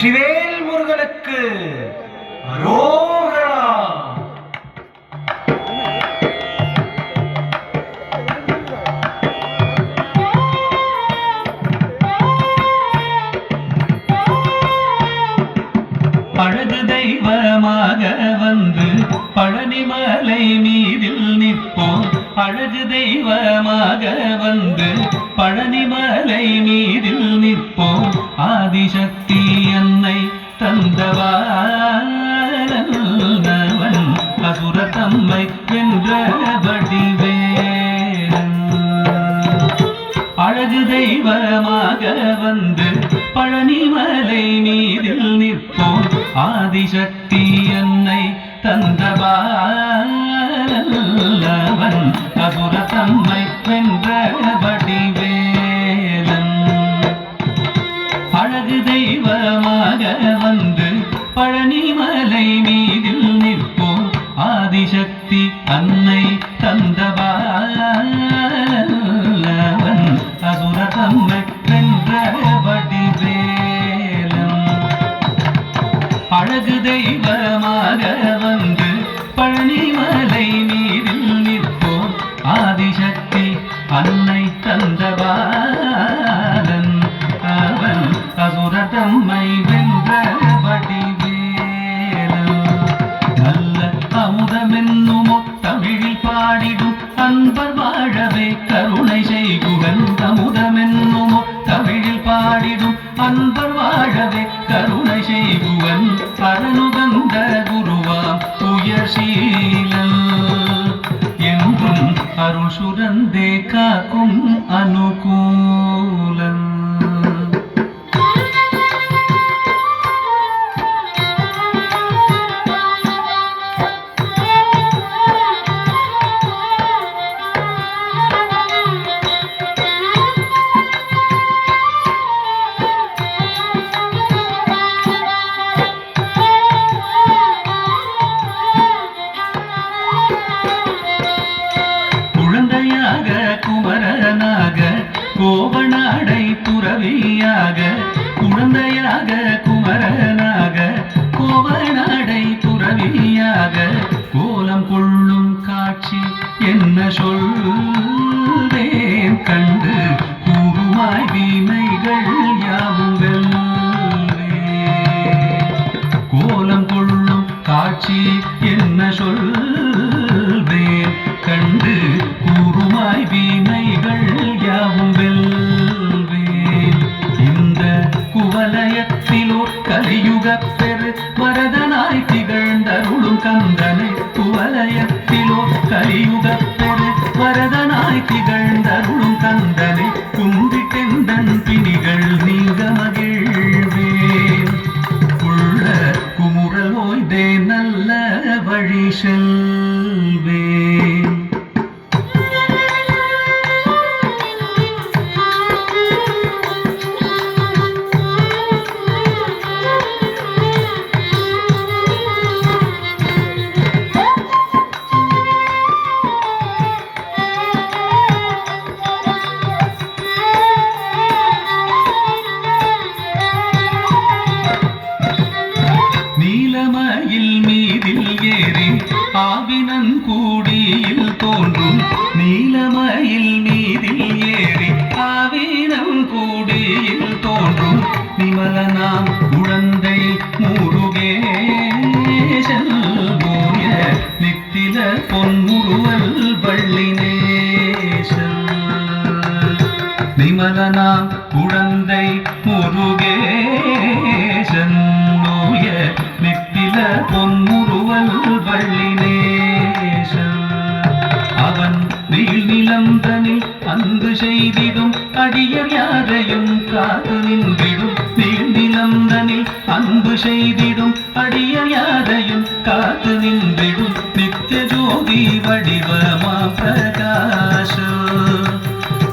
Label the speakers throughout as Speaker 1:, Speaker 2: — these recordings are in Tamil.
Speaker 1: வெற்றிவேல் முருகனுக்கு அரோகரா.
Speaker 2: அழகு தெய்வமாக வந்து பழனிமலை மீதில் நிற்போம். அழகு தெய்வமாக வந்து பழனிமலை மீதில் நிற்போம். ஆதிசக்தி அன்னை தந்தவானவன் அசுர தம்மை வென்ற வடிவேலன். அழகு தெய்வமாக வந்து பழனிமலை மீதில் நிற்போம். ஆதிசக்தி அன்னை தந்தவானவன் அசுர தம்மை வென்ற வடிவேலன். அழகு தெய்வமாக வந்து பழனிமலை மீதில் நிற்போம். ஆதிசக்தி அன்னை தந்தவானவன் அசுர தம்மை வென்ற வடிவேலன். அழகு தெய்வமாக வந்து பழனிமலை மீதில் நிற்போம். ஆதிசக்தி அன்னை தந்தவானன் அவன் அசுர தம்மை வென்ற வடிவேலன். நல்ல அமுதமென்னுமோ தமிழில் பாடிடும் அன்பர் வாழவே கருணை செய்குவன். அமுதமென்னுமோ தமிழில் பாடிடும் அன்பர் வாழவே கருணை செய்குவன். அரணுகந்த குருவாம் உயர்சீலன் என்றும் அருள் சுரந்தே காக்கும் அனுகூலன். குமரனாக கோவனாடை துறவியாக குழந்தையாக குமரனாக கோவனாடை துறவியாக கோலம் கொள்ளும் காட்சி என்ன சொல்வேன் கண்டு கூறுமாய் வீணைகள் யாவும் வெல்வே. கோலம் கொள்ளும் காட்சி என்ன சொல்வேன் கண்டு கூறுமாய் வீணைகள் யாவும் வெல்வேன். இந்த குவலயத்திலோர் கலியுக பெரு வரதனாய் திகழ்ந்தருளும் கந்தனை. குவலயத்திலோர் கலியுக பெரு வரதனாய் திகழ்ந்தருளும் கந்தனை கும்பிட்டெந்தன் பிணிகள் நீங்க மகிழ்வேன். உள்ள குமுறல் ஓய்தே நல்ல வழி செல்வேன். நீலமயில் மீதில் ஏறி ஆவினன் கூடியில் தோன்றும். நீலமயில் மீதில் ஏறி ஆவினன் கூடியில் தோன்றும். நிமலனாம் குழந்தை முருகேசன் போய நித்தில பொன்முருவல் வள்ளினேசன். நிமலனாம் குழந்தை முருகேசன் நோய நித்தில பொன்முருவல் வள்ளினேசன். அவன் நீள் நிலந்தனில் அன்பு செய்திடும் அடியர் யாரையும் காத்து நின்றிடும். நீள் நிலந்தனில் அன்பு செய்திடும் அடியர் யாரையும் காத்து நின்றிடும். நித்திய ஜோதி வடிவமா பிரகாச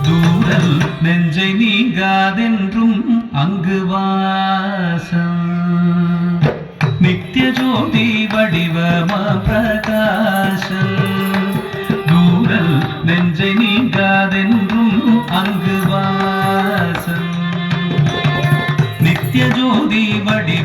Speaker 2: தூரல் நெஞ்சை நீங்காதென்றும் அங்கு வாசம். நித்திய ஜோதி வடிவமா பிரகாசம் தூரல் நெஞ்சை நீங்காதென்றும் அங்கு வாசம். நித்திய ஜோதி வடிவ